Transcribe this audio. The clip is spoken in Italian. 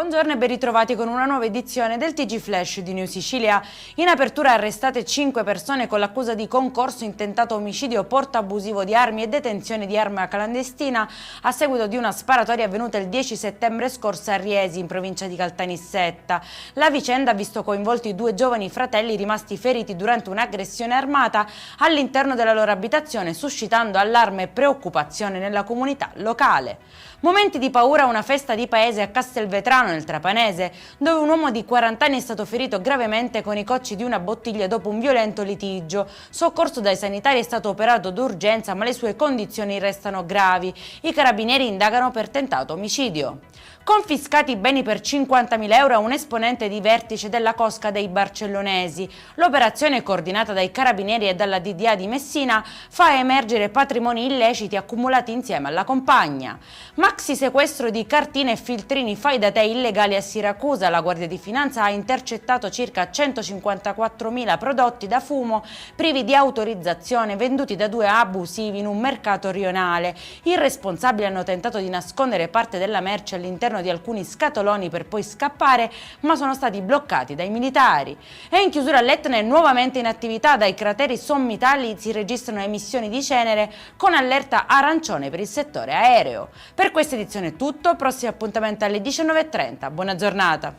Buongiorno e ben ritrovati con una nuova edizione del TG Flash di New Sicilia. In apertura arrestate 5 persone con l'accusa di concorso in tentato omicidio, porto abusivo di armi e detenzione di arma clandestina a seguito di una sparatoria avvenuta il 10 settembre scorso a Riesi, in provincia di Caltanissetta. La vicenda ha visto coinvolti 2 giovani fratelli rimasti feriti durante un'aggressione armata all'interno della loro abitazione, suscitando allarme e preoccupazione nella comunità locale. Momenti di paura a una festa di paese a Castelvetrano, nel Trapanese, dove un uomo di 40 anni è stato ferito gravemente con i cocci di una bottiglia dopo un violento litigio. Soccorso dai sanitari, è stato operato d'urgenza, ma le sue condizioni restano gravi. I carabinieri indagano per tentato omicidio. Confiscati beni per 50.000 euro a un esponente di vertice della cosca dei barcellonesi. L'operazione, coordinata dai carabinieri e dalla DDA di Messina, fa emergere patrimoni illeciti accumulati insieme alla compagna. Maxi sequestro di cartine e filtrini fai da te illegali a Siracusa. La Guardia di Finanza ha intercettato circa 154.000 prodotti da fumo privi di autorizzazione venduti da 2 abusivi in un mercato rionale. I responsabili hanno tentato di nascondere parte della merce all'interno di alcuni scatoloni per poi scappare, ma sono stati bloccati dai militari. E in chiusura l'Etna è nuovamente in attività. Dai crateri sommitali si registrano emissioni di cenere con allerta arancione per il settore aereo. Per questa edizione è tutto, prossimo appuntamento alle 19:30. Buona giornata.